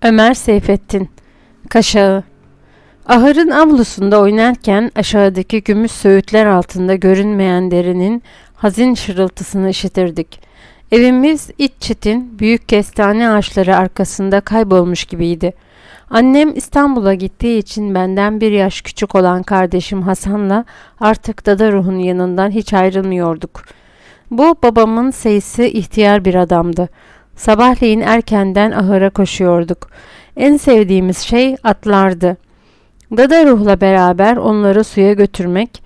Ömer Seyfettin. Kaşağı. Ahırın avlusunda oynarken aşağıdaki gümüş söğütler altında görünmeyen derinin hazin şırıltısını işitirdik. Evimiz iç çitin büyük kestane ağaçları arkasında kaybolmuş gibiydi. Annem İstanbul'a gittiği için benden bir yaş küçük olan kardeşim Hasan'la artık Dada Ruh'un yanından hiç ayrılmıyorduk. Bu babamın seyisi ihtiyar bir adamdı. Sabahleyin erkenden ahıra koşuyorduk. En sevdiğimiz şey atlardı. Dada Ruh'la beraber onları suya götürmek,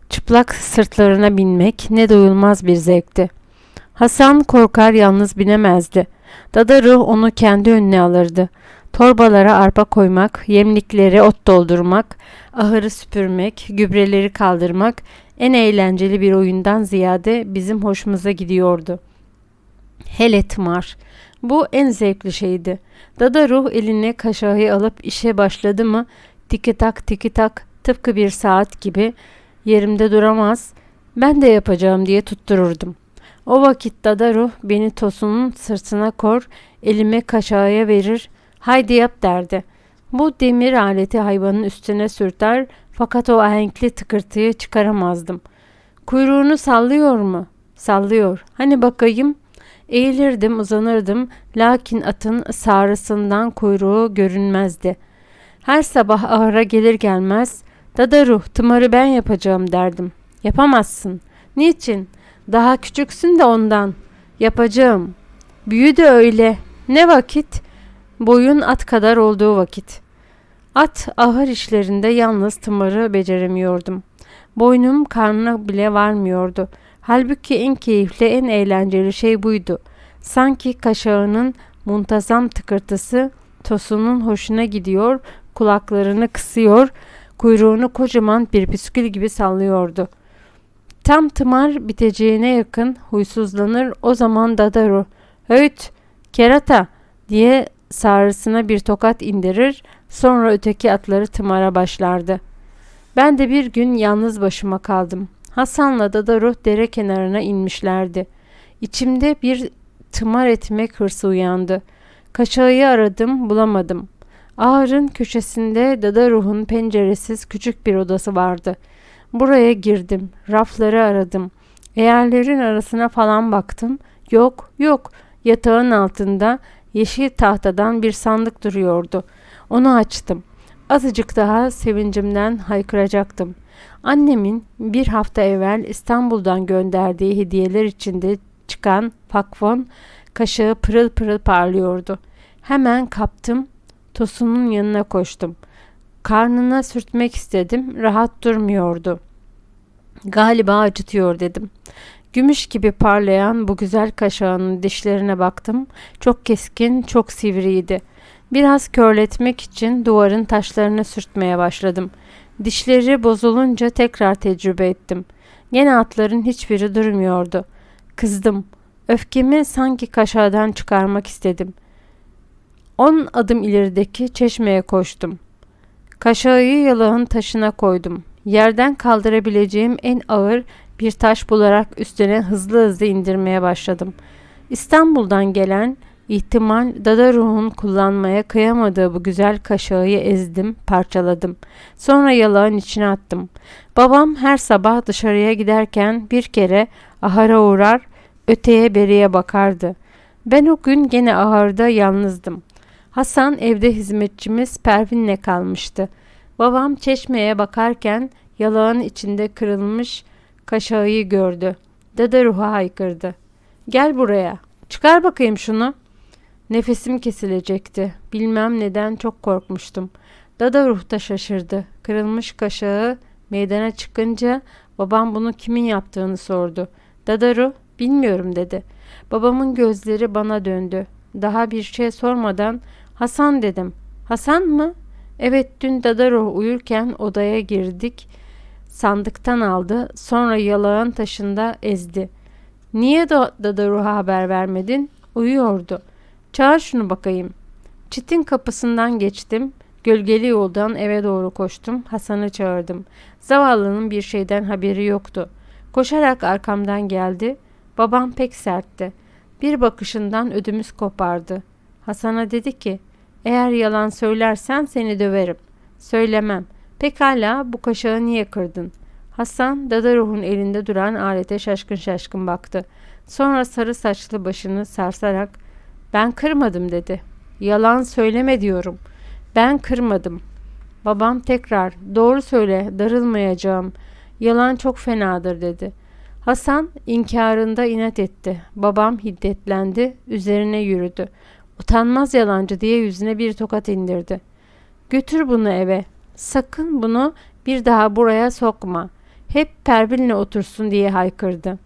çıplak sırtlarına binmek ne doyulmaz bir zevkti. Hasan korkar yalnız binemezdi. Dada Ruh onu kendi önüne alırdı. Torbalara arpa koymak, yemliklere ot doldurmak, ahırı süpürmek, gübreleri kaldırmak en eğlenceli bir oyundan ziyade bizim hoşumuza gidiyordu. Hele tımar. Bu en zevkli şeydi. Dada Ruh eline kaşağı alıp işe başladı mı tiki tak tiki tak tıpkı bir saat gibi yerimde duramaz, ben de yapacağım diye tuttururdum. O vakit Dada Ruh beni Tosun'un sırtına kor, elime kaşağa verir, haydi yap derdi. Bu demir aleti hayvanın üstüne sürter fakat o ahenkli tıkırtıyı çıkaramazdım. Kuyruğunu sallıyor mu? Sallıyor. Hani bakayım? Eğilirdim, uzanırdım, lakin atın sağrısından kuyruğu görünmezdi. Her sabah ahıra gelir gelmez, Dada Ruh, tımarı ben yapacağım derdim. Yapamazsın. Niçin? Daha küçüksün de ondan. Yapacağım. Büyü de öyle. Ne vakit? Boyun at kadar olduğu vakit. At ahır işlerinde yalnız tımarı beceremiyordum. Boynum karnına bile varmıyordu. Halbuki en keyifli, en eğlenceli şey buydu. Sanki kaşağının muntazam tıkırtısı Tosun'un hoşuna gidiyor, kulaklarını kısıyor, kuyruğunu kocaman bir püskül gibi sallıyordu. Tam tımar biteceğine yakın huysuzlanır, o zaman Dada Ruh, "Höyt, kerata!" diye sağrısına bir tokat indirir, sonra öteki atları tımara başlardı. Ben de bir gün yalnız başıma kaldım. Hasan'la Dada Ruh dere kenarına inmişlerdi. İçimde bir tımar etmek hırsı uyandı. Kaşağı aradım, bulamadım. Ahırın köşesinde Dada Ruh'un penceresiz küçük bir odası vardı. Buraya girdim, rafları aradım. Eğerlerin arasına falan baktım. Yok, yok. Yatağın altında yeşil tahtadan bir sandık duruyordu. Onu açtım. Azıcık daha sevincimden haykıracaktım. Annemin bir hafta evvel İstanbul'dan gönderdiği hediyeler içinde çıkan fakfon kaşığı pırıl pırıl parlıyordu. Hemen kaptım, Tosun'un yanına koştum. Karnına sürtmek istedim, rahat durmuyordu. Galiba acıtıyor dedim. Gümüş gibi parlayan bu güzel kaşağının dişlerine baktım. Çok keskin, çok sivriydi. Biraz körletmek için duvarın taşlarını sürtmeye başladım. Dişleri bozulunca tekrar tecrübe ettim. Gene atların hiçbiri durmuyordu. Kızdım. Öfkemi sanki kaşağıdan çıkarmak istedim. 10 adım ilerideki çeşmeye koştum. Kaşağı yalağın taşına koydum. Yerden kaldırabileceğim en ağır bir taş bularak üstüne hızlı hızlı indirmeye başladım. İstanbul'dan gelen ihtimal Dada Ruh'un kullanmaya kıyamadığı bu güzel kaşağı ezdim, parçaladım. Sonra yalağın içine attım. Babam her sabah dışarıya giderken bir kere ahıra uğrar, öteye beriye bakardı. Ben o gün gene ahırda yalnızdım. Hasan evde hizmetçimiz Pervin'le kalmıştı. Babam çeşmeye bakarken yalağın içinde kırılmış kaşağı gördü. Dada Ruh'a haykırdı. "Gel buraya. Çıkar bakayım şunu." Nefesim kesilecekti. Bilmem neden çok korkmuştum. Dada Ruh da şaşırdı. Kırılmış kaşağı meydana çıkınca babam bunu kimin yaptığını sordu. Dada Ruh, "Bilmiyorum," dedi. Babamın gözleri bana döndü. Daha bir şey sormadan "Hasan," dedim. "Hasan mı?" "Evet, dün Dada Ruh uyurken odaya girdik. Sandıktan aldı. Sonra yalağın taşında ezdi." "Niye Dada Ruh'a haber vermedin?" "Uyuyordu." "Çağır şunu bakayım." Çitin kapısından geçtim. Gölgeli yoldan eve doğru koştum. Hasan'ı çağırdım. Zavallının bir şeyden haberi yoktu. Koşarak arkamdan geldi. Babam pek sertti. Bir bakışından ödümüz kopardı. Hasan'a dedi ki, Eğer yalan söylersen seni döverim. Söylemem. Pekala, bu kaşığı niye kırdın? Hasan, Dada Ruh'un elinde duran alete şaşkın şaşkın baktı. Sonra sarı saçlı başını sarsarak, ben kırmadım dedi. Yalan söyleme diyorum. Ben kırmadım. Babam tekrar, doğru söyle, darılmayacağım. Yalan çok fenadır dedi. Hasan inkarında inat etti. Babam hiddetlendi, üzerine yürüdü. Utanmaz yalancı diye yüzüne bir tokat indirdi. Götür bunu eve. Sakın bunu bir daha buraya sokma. Hep Pervin'le otursun diye haykırdı.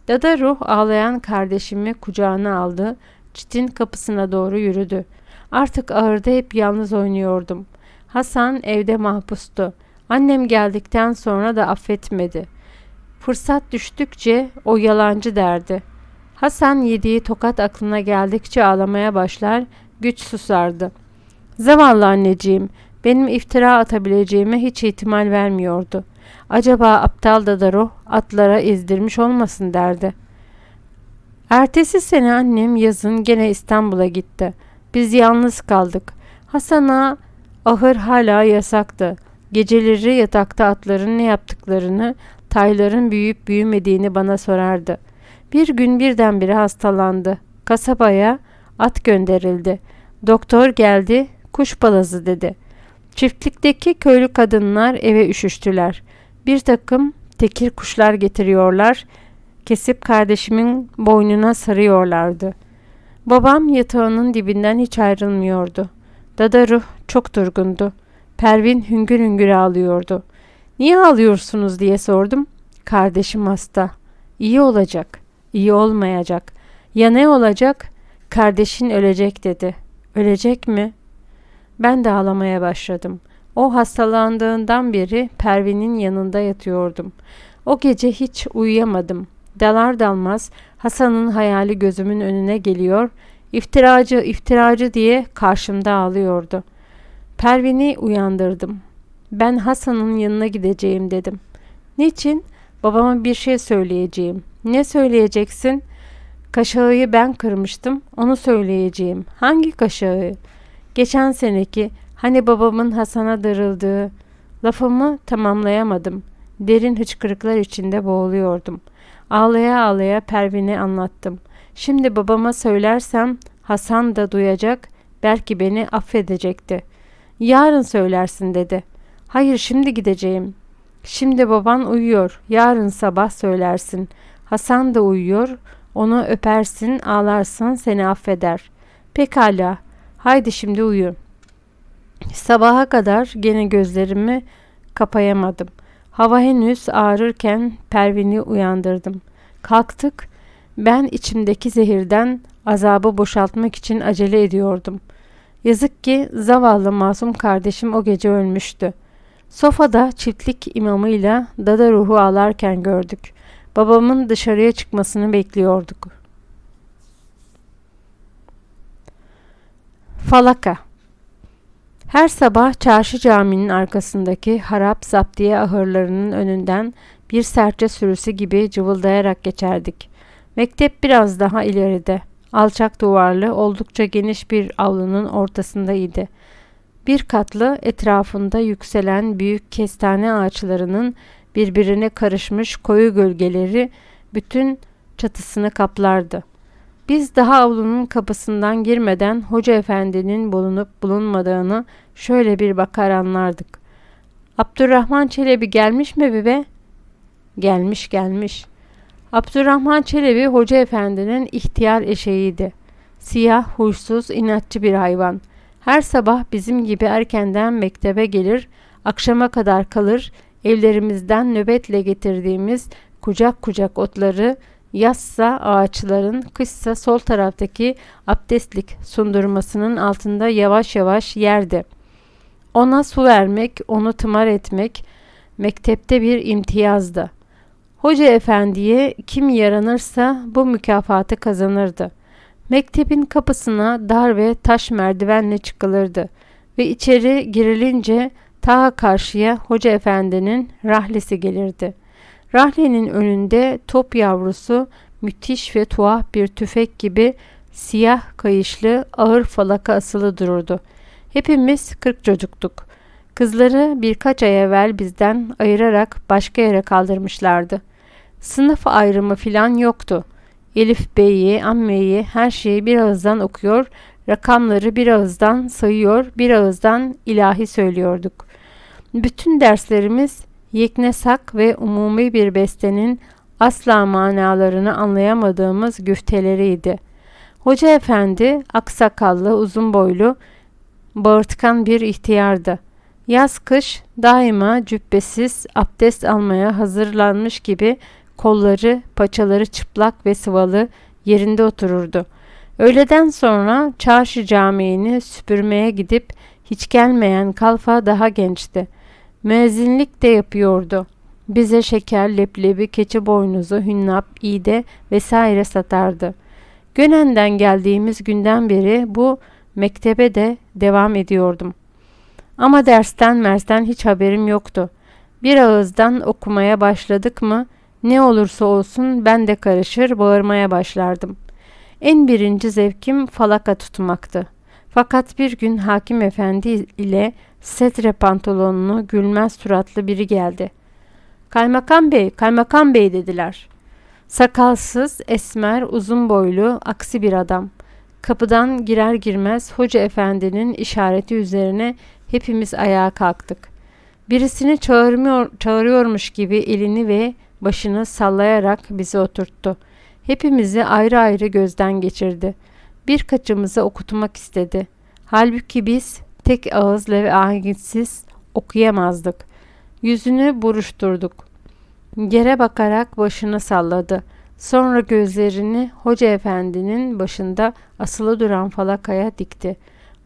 Dada Ruh ağlayan kardeşimi kucağına aldı. Çitin kapısına doğru yürüdü. Artık ahırda hep yalnız oynuyordum. Hasan evde mahpustu. Annem geldikten sonra da affetmedi. Fırsat düştükçe o yalancı derdi. Hasan yediği tokat aklına geldikçe ağlamaya başlar, güç susardı. Zavallı anneciğim, benim iftira atabileceğime hiç ihtimal vermiyordu. Acaba aptal Dada Ruh atlara ezdirmiş olmasın derdi. Ertesi sene annem yazın gene İstanbul'a gitti. Biz yalnız kaldık. Hasan'a ahır hala yasaktı. Geceleri yatakta atların ne yaptıklarını, tayların büyüyüp büyümediğini bana sorardı. Bir gün birdenbire hastalandı. Kasabaya at gönderildi. Doktor geldi, kuş balazı dedi. Çiftlikteki köylü kadınlar eve üşüştüler. Bir takım tekir kuşlar getiriyorlar, kesip kardeşimin boynuna sarıyorlardı. Babam yatağının dibinden hiç ayrılmıyordu. Dada Ruh çok durgundu. Pervin hüngür hüngür ağlıyordu. Niye ağlıyorsunuz diye sordum. Kardeşim hasta. İyi olacak. İyi olmayacak. Ya ne olacak? Kardeşin ölecek dedi. Ölecek mi? Ben de ağlamaya başladım. O hastalandığından beri Pervin'in yanında yatıyordum. O gece hiç uyuyamadım. Dalar dalmaz Hasan'ın hayali gözümün önüne geliyor, iftiracı, iftiracı diye karşımda ağlıyordu. Pervin'i uyandırdım. Ben Hasan'ın yanına gideceğim dedim. Niçin? Babama bir şey söyleyeceğim. Ne söyleyeceksin? Kaşığı ben kırmıştım, onu söyleyeceğim. Hangi kaşığı? Geçen seneki, hani babamın Hasan'a darıldığı. Lafımı tamamlayamadım. Derin hıçkırıklar içinde boğuluyordum. Ağlaya ağlaya Pervin'e anlattım. Şimdi babama söylersem Hasan da duyacak, belki beni affedecekti. Yarın söylersin dedi. Hayır, şimdi gideceğim. Şimdi baban uyuyor, yarın sabah söylersin. Hasan da uyuyor, onu öpersin, ağlarsın, seni affeder. Pekala, haydi şimdi uyu. Sabaha kadar gene gözlerimi kapayamadım. Hava henüz ağrırken Pervin'i uyandırdım. Kalktık. Ben içimdeki zehirden azabı boşaltmak için acele ediyordum. Yazık ki zavallı masum kardeşim o gece ölmüştü. Sofada çiftlik imamıyla Dada Ruh'u ağlarken gördük. Babamın dışarıya çıkmasını bekliyorduk. Falaka. Her sabah çarşı caminin arkasındaki harap zaptiye ahırlarının önünden bir serçe sürüsü gibi cıvıldayarak geçerdik. Mektep biraz daha ileride, alçak duvarlı, oldukça geniş bir avlunun ortasındaydı. Bir katlı, etrafında yükselen büyük kestane ağaçlarının birbirine karışmış koyu gölgeleri bütün çatısını kaplardı. Biz daha avlunun kapısından girmeden Hoca Efendi'nin bulunup bulunmadığını şöyle bir bakar anlardık. Abdurrahman Çelebi gelmiş mi bibe? Gelmiş gelmiş. Abdurrahman Çelebi Hoca Efendi'nin ihtiyar eşeğiydi. Siyah, huysuz, inatçı bir hayvan. Her sabah bizim gibi erkenden mektebe gelir, akşama kadar kalır, evlerimizden nöbetle getirdiğimiz kucak kucak otları, yazsa ağaçların, kışsa sol taraftaki abdestlik sundurmasının altında yavaş yavaş yerdi. Ona su vermek, onu tımar etmek mektepte bir imtiyazdı. Hoca efendiye kim yaranırsa bu mükafatı kazanırdı. Mektebin kapısına dar ve taş merdivenle çıkılırdı ve içeri girilince ta karşıya Hoca efendinin rahlesi gelirdi. Rahlenin önünde top yavrusu müthiş ve tuhaf bir tüfek gibi siyah kayışlı ağır falaka asılı dururdu. Hepimiz 40 çocuktuk. Kızları birkaç ay evvel bizden ayırarak başka yere kaldırmışlardı. Sınıf ayrımı filan yoktu. Elif Bey'i, Amme'yi, her şeyi bir ağızdan okuyor, rakamları bir ağızdan sayıyor, bir ağızdan ilahi söylüyorduk. Bütün derslerimiz yeknesak ve umumi bir bestenin asla manalarını anlayamadığımız güfteleriydi. Hoca efendi aksakallı, uzun boylu, bağırtkan bir ihtiyardı. Yaz kış daima cübbesiz abdest almaya hazırlanmış gibi kolları, paçaları çıplak ve sıvalı yerinde otururdu. Öğleden sonra çarşı camiini süpürmeye gidip hiç gelmeyen kalfa daha gençti. Müezzinlik de yapıyordu. Bize şeker, leblebi, keçi boynuzu, hünnap, iğde vesaire satardı. Gönen'den geldiğimiz günden beri bu mektebe de devam ediyordum. Ama dersten hiç haberim yoktu. Bir ağızdan okumaya başladık mı, ne olursa olsun ben de karışır bağırmaya başlardım. En birinci zevkim falaka tutmaktı. Fakat bir gün hakim efendi ile setre pantolonlu gülmez suratlı biri geldi. Kaymakam bey, kaymakam bey dediler. Sakalsız, esmer, uzun boylu, aksi bir adam. Kapıdan girer girmez hoca efendinin işareti üzerine hepimiz ayağa kalktık. Birisini çağırıyormuş gibi elini ve başını sallayarak bizi oturttu. Hepimizi ayrı ayrı gözden geçirdi. Birkaçımızı okutmak istedi. Halbuki biz tek ağızla ve ahenksiz okuyamazdık. Yüzünü buruşturduk. Yere bakarak başını salladı. Sonra gözlerini hoca efendinin başında asılı duran falakaya dikti.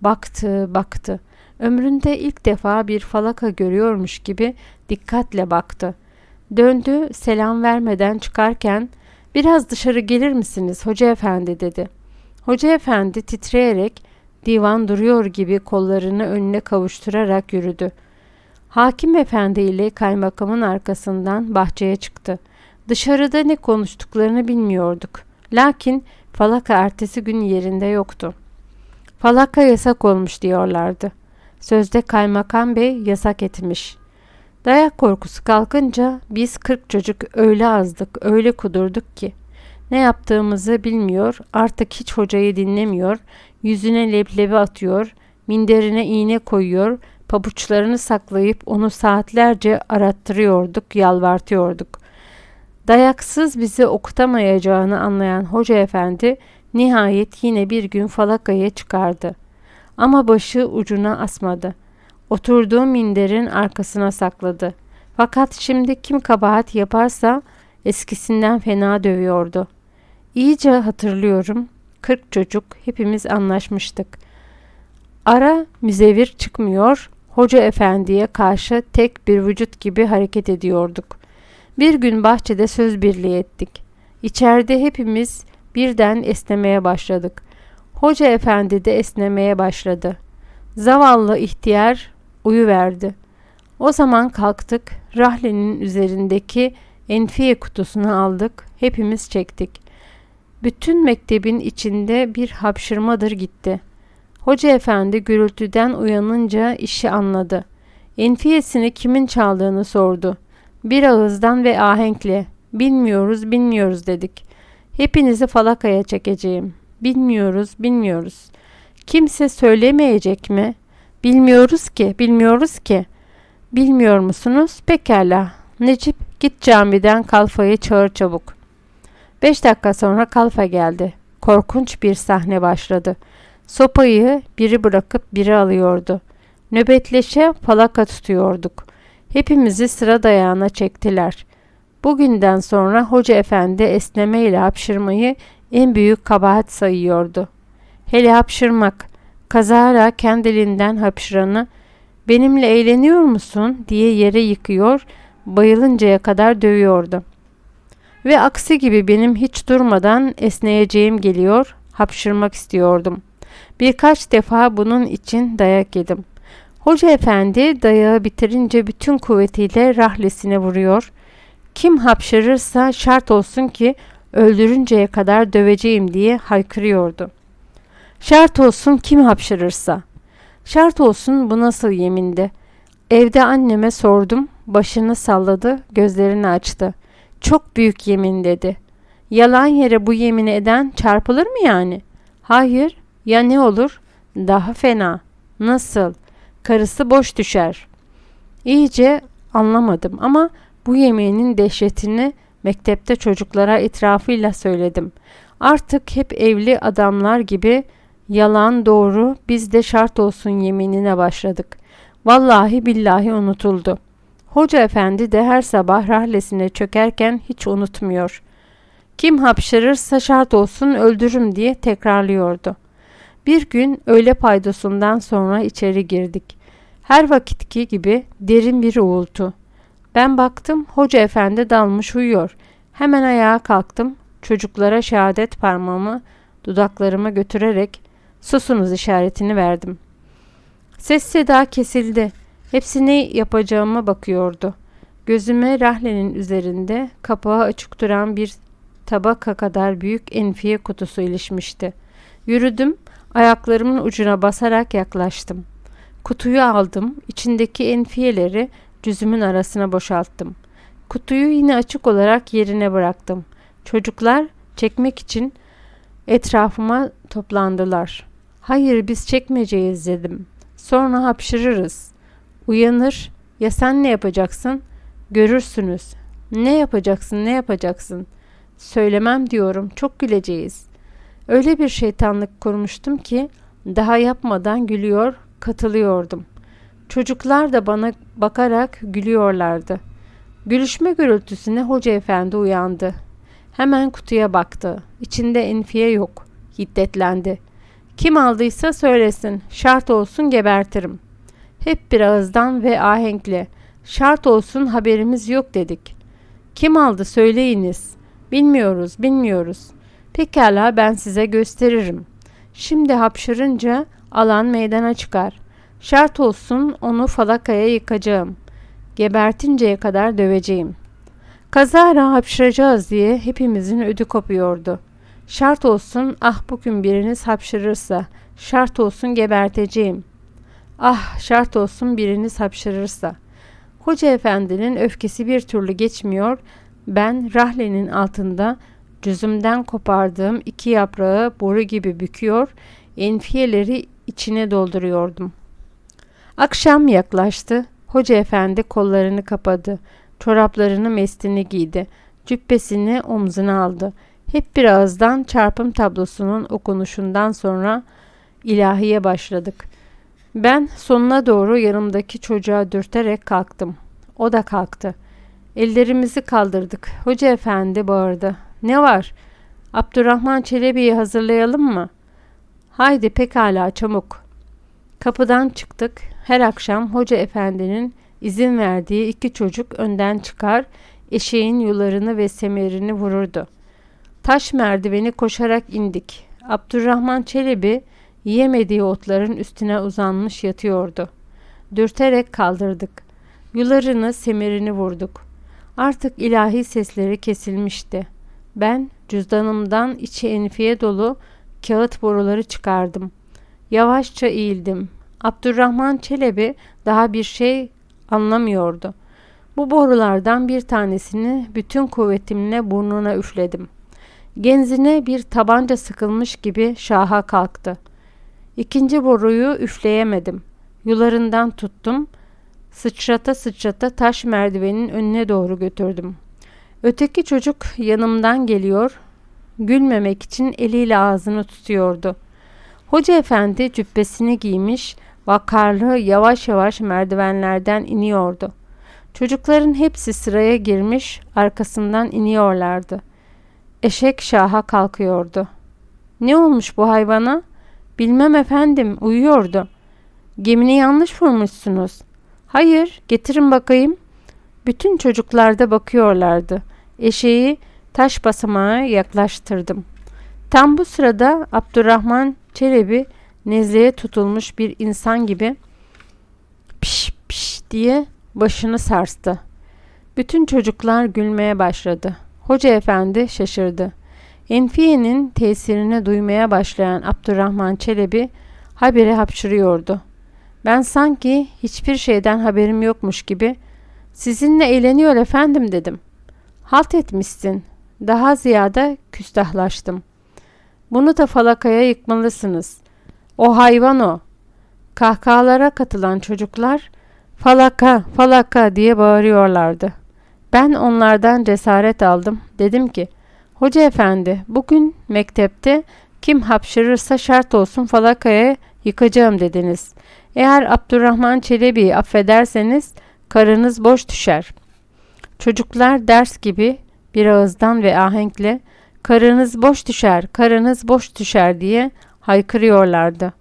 Baktı. Ömründe ilk defa bir falaka görüyormuş gibi dikkatle baktı. Döndü, selam vermeden çıkarken "Biraz dışarı gelir misiniz hoca efendi?" dedi. Hoca efendi titreyerek divan duruyor gibi kollarını önüne kavuşturarak yürüdü. Hakim efendi ile kaymakamın arkasından bahçeye çıktı. Dışarıda ne konuştuklarını bilmiyorduk. Lakin falaka ertesi gün yerinde yoktu. Falaka yasak olmuş diyorlardı. Sözde kaymakam bey yasak etmiş. Dayak korkusu kalkınca biz 40 çocuk öyle azdık, öyle kudurduk ki. Ne yaptığımızı bilmiyor, artık hiç hocayı dinlemiyor, yüzüne leblebi atıyor, minderine iğne koyuyor, pabuçlarını saklayıp onu saatlerce arattırıyorduk, yalvartıyorduk. Dayaksız bizi okutamayacağını anlayan hoca efendi nihayet yine bir gün falakaya çıkardı. Ama başı ucuna asmadı. Oturduğu minderin arkasına sakladı. Fakat şimdi kim kabahat yaparsa eskisinden fena dövüyordu. İyice hatırlıyorum. 40 çocuk hepimiz anlaşmıştık. Ara müzevir çıkmıyor, hoca efendiye karşı tek bir vücut gibi hareket ediyorduk. Bir gün bahçede söz birliği ettik. İçeride hepimiz birden esnemeye başladık. Hoca efendi de esnemeye başladı. Zavallı ihtiyar uyuverdi. O zaman kalktık, rahlenin üzerindeki enfiye kutusunu aldık, hepimiz çektik. Bütün mektebin içinde bir hapşırmadır gitti. Hoca efendi gürültüden uyanınca işi anladı. Enfiyesini kimin çaldığını sordu. Bir ağızdan ve ahenkle bilmiyoruz dedik. Hepinizi falakaya çekeceğim. Bilmiyoruz. Kimse söylemeyecek mi? Bilmiyoruz ki. Bilmiyor musunuz? Pekala. Necip, git camiden kalfayı çağır çabuk. 5 dakika sonra kalfa geldi. Korkunç bir sahne başladı. Sopayı biri bırakıp biri alıyordu. Nöbetleşe falaka tutuyorduk. Hepimizi sıra dayağına çektiler. Bugünden sonra hoca efendi esnemeyle hapşırmayı en büyük kabahat sayıyordu. Hele hapşırmak, kazara kendiliğinden hapşıranı "Benimle eğleniyor musun?" diye yere yıkıyor, bayılıncaya kadar dövüyordu. Ve aksi gibi benim hiç durmadan esneyeceğim geliyor, hapşırmak istiyordum. Birkaç defa bunun için dayak yedim. Hoca efendi dayağı bitirince bütün kuvvetiyle rahlesine vuruyor. Kim hapşırırsa şart olsun ki öldürünceye kadar döveceğim diye haykırıyordu. Şart olsun kim hapşırırsa. Şart olsun bu nasıl yemindi? Evde anneme sordum, başını salladı, gözlerini açtı. Çok büyük yemin dedi. Yalan yere bu yemini eden çarpılır mı yani? Hayır, ya ne olur? Daha fena. Nasıl? Karısı boş düşer. İyice anlamadım ama bu yeminin dehşetini mektepte çocuklara etrafıyla söyledim. Artık hep evli adamlar gibi yalan doğru biz de şart olsun yeminine başladık. Vallahi billahi unutuldu. Hoca efendi de her sabah rahlesine çökerken hiç unutmuyor. Kim hapşırırsa şart olsun öldürürüm diye tekrarlıyordu. Bir gün öğle paydosundan sonra içeri girdik. Her vakitki gibi derin bir uğultu. Ben baktım hoca efendi dalmış uyuyor. Hemen ayağa kalktım. Çocuklara şehadet parmağımı dudaklarıma götürerek susunuz işaretini verdim. Ses seda kesildi. Hepsi ne yapacağıma bakıyordu. Gözüme rahlenin üzerinde kapağı açık duran bir tabaka kadar büyük enfiye kutusu ilişmişti. Yürüdüm, ayaklarımın ucuna basarak yaklaştım. Kutuyu aldım, içindeki enfiyeleri cüzümün arasına boşalttım. Kutuyu yine açık olarak yerine bıraktım. Çocuklar çekmek için etrafıma toplandılar. Hayır biz çekmeyeceğiz dedim. Sonra hapşırırız. Uyanır, ya sen ne yapacaksın? Görürsünüz. Ne yapacaksın, ne yapacaksın? Söylemem diyorum, çok güleceğiz. Öyle bir şeytanlık kurmuştum ki daha yapmadan gülüyor, katılıyordum. Çocuklar da bana bakarak gülüyorlardı. Gülüşme gürültüsüne hoca efendi uyandı. Hemen kutuya baktı. İçinde enfiye yok. Hiddetlendi. Kim aldıysa söylesin, şart olsun gebertirim. Hep bir ağızdan ve ahenkle, şart olsun haberimiz yok dedik. Kim aldı söyleyiniz. Bilmiyoruz, bilmiyoruz. Pekala ben size gösteririm. Şimdi hapşırınca alan meydana çıkar. Şart olsun onu falakaya yıkacağım. Gebertinceye kadar döveceğim. Kazara hapşıracağız diye hepimizin ödü kopuyordu. Şart olsun ah bugün biriniz hapşırırsa, şart olsun geberteceğim. Ah şart olsun biriniz hapşırırsa. Hoca efendinin öfkesi bir türlü geçmiyor, ben rahlenin altında cüzümden kopardığım 2 yaprağı boru gibi büküyor, enfiyeleri içine dolduruyordum. Akşam yaklaştı, hoca efendi kollarını kapadı, çoraplarını mestini giydi, cübbesini omzuna aldı. Hep bir ağızdan çarpım tablosunun okunuşundan sonra ilahiye başladık. Ben sonuna doğru yanımdaki çocuğa dürterek kalktım. O da kalktı. Ellerimizi kaldırdık. Hoca efendi bağırdı. Ne var? Abdurrahman Çelebi'yi hazırlayalım mı? Haydi pekala çabuk. Kapıdan çıktık. Her akşam hoca efendinin izin verdiği 2 çocuk önden çıkar, eşeğin yularını ve semerini vururdu. Taş merdiveni koşarak indik. Abdurrahman Çelebi yiyemediği otların üstüne uzanmış yatıyordu. Dürterek kaldırdık. Yularını, semerini vurduk. Artık ilahi sesleri kesilmişti. Ben cüzdanımdan içi enfiye dolu kağıt boruları çıkardım. Yavaşça eğildim. Abdurrahman Çelebi daha bir şey anlamıyordu. Bu borulardan bir tanesini bütün kuvvetimle burnuna üfledim. Genzine bir tabanca sıkılmış gibi şaha kalktı. İkinci boruyu üfleyemedim. Yularından tuttum. Sıçrata sıçrata taş merdivenin önüne doğru götürdüm. Öteki çocuk yanımdan geliyor. Gülmemek için eliyle ağzını tutuyordu. Hoca efendi cübbesini giymiş, vakarlı yavaş yavaş merdivenlerden iniyordu. Çocukların hepsi sıraya girmiş, arkasından iniyorlardı. Eşek şaha kalkıyordu. Ne olmuş bu hayvana? Bilmem efendim, uyuyordu. Gemini yanlış vurmuşsunuz. Hayır, getirin bakayım. Bütün çocuklar da bakıyorlardı. Eşeği taş basamağa yaklaştırdım. Tam bu sırada Abdurrahman Çelebi nezleye tutulmuş bir insan gibi piş piş diye başını sarstı. Bütün çocuklar gülmeye başladı. Hoca efendi şaşırdı. Enfiye'nin tesirini duymaya başlayan Abdurrahman Çelebi habire hapşırıyordu. Ben sanki hiçbir şeyden haberim yokmuş gibi sizinle eğleniyor efendim dedim. Halt etmişsin. Daha ziyade küstahlaştım. Bunu da falakaya yıkmalısınız. O hayvan o. Kahkahalara katılan çocuklar falaka falaka diye bağırıyorlardı. Ben onlardan cesaret aldım. Dedim ki, hoca efendi bugün mektepte kim hapşırırsa şart olsun falakaya yıkacağım dediniz. Eğer Abdurrahman Çelebi'yi affederseniz karınız boş düşer. Çocuklar ders gibi bir ağızdan ve ahenkle karınız boş düşer, karınız boş düşer diye haykırıyorlardı.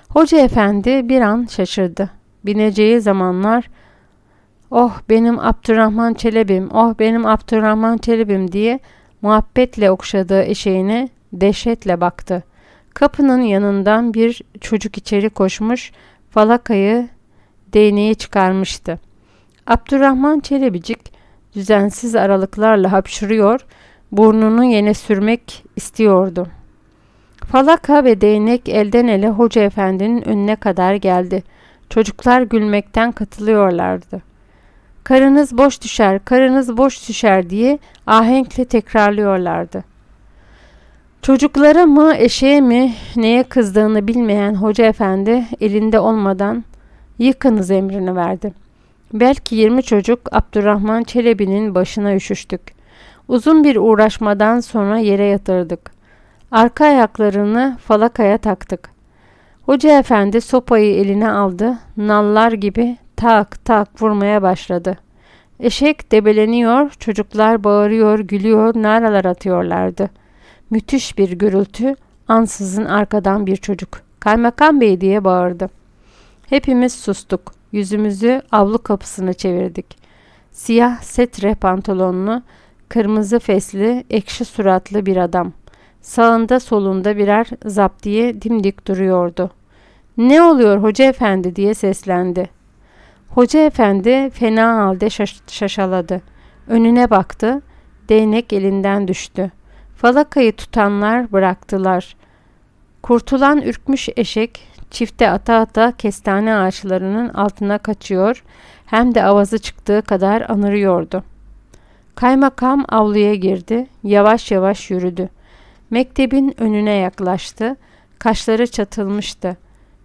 Hoca efendi bir an şaşırdı. Bineceği zamanlar "Oh benim Abdurrahman Çelebim, oh benim Abdurrahman Çelebim" diye muhabbetle okşadığı eşeğine dehşetle baktı. Kapının yanından bir çocuk içeri koşmuş, falakayı değneği çıkarmıştı. Abdurrahman Çelebicik düzensiz aralıklarla hapşırıyor, burnunu yene sürmek istiyordu. Falaka ve değnek elden ele hoca efendinin önüne kadar geldi. Çocuklar gülmekten katılıyorlardı. Karınız boş düşer, karınız boş düşer diye ahenkle tekrarlıyorlardı. Çocuklara mı, eşeğe mi, neye kızdığını bilmeyen hoca efendi elinde olmadan yıkınız emrini verdi. Belki 20 çocuk Abdurrahman Çelebi'nin başına üşüştük. Uzun bir uğraşmadan sonra yere yatırdık. Arka ayaklarını falakaya taktık. Hoca efendi sopayı eline aldı, nallar gibi tak tak vurmaya başladı. Eşek debeleniyor, çocuklar bağırıyor, gülüyor, naralar atıyorlardı. Müthiş bir gürültü, ansızın arkadan bir çocuk "Kaymakam Bey" diye bağırdı. Hepimiz sustuk, yüzümüzü avlu kapısına çevirdik. Siyah setre pantolonlu, kırmızı fesli, ekşi suratlı bir adam. Sağında solunda birer zaptiye dimdik duruyordu. "Ne oluyor hoca efendi?" diye seslendi. Hoca efendi fena halde şaşaladı. Önüne baktı, değnek elinden düştü. Falakayı tutanlar bıraktılar. Kurtulan ürkmüş eşek çifte ata ata kestane ağaçlarının altına kaçıyor, hem de avazı çıktığı kadar anırıyordu. Kaymakam avluya girdi, yavaş yavaş yürüdü. Mektebin önüne yaklaştı, kaşları çatılmıştı.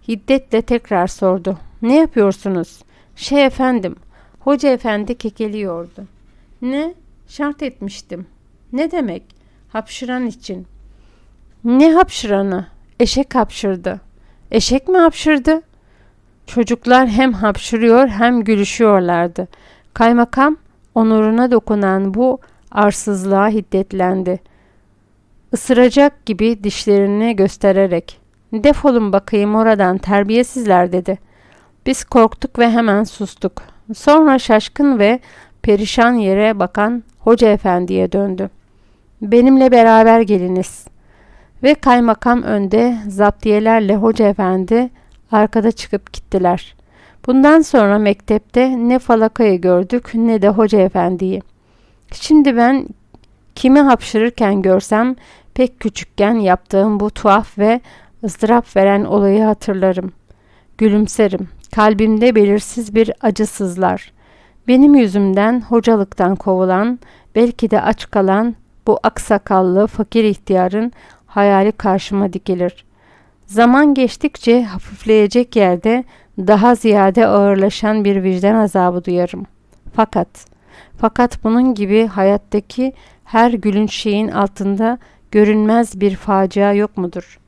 Hiddetle tekrar sordu. "Ne yapıyorsunuz?" Efendim." Hoca efendi kekeliyordu. "Ne? Şart etmiştim." "Ne demek?" "Hapşıran için." "Ne hapşıranı?" "Eşek hapşırdı." "Eşek mi hapşırdı?" Çocuklar hem hapşırıyor hem gülüşüyorlardı. Kaymakam onuruna dokunan bu arsızlığa hiddetlendi. Isıracak gibi dişlerini göstererek "Defolun bakayım oradan terbiyesizler" dedi. Biz korktuk ve hemen sustuk. Sonra şaşkın ve perişan yere bakan hoca efendiye döndü. "Benimle beraber geliniz." Ve kaymakam önde, zaptiyelerle hoca efendi arkada çıkıp gittiler. Bundan sonra mektepte ne falakayı gördük ne de hoca efendiyi. Şimdi ben kimi hapşırırken görsem pek küçükken yaptığım bu tuhaf ve ızdırap veren olayı hatırlarım. Gülümserim. Kalbimde belirsiz bir acı sızlar. Benim yüzümden hocalıktan kovulan, belki de aç kalan bu aksakallı fakir ihtiyarın hayali karşıma dikilir. Zaman geçtikçe hafifleyecek yerde daha ziyade ağırlaşan bir vicdan azabı duyarım. Fakat bunun gibi hayattaki her gülünç şeyin altında görünmez bir facia yok mudur?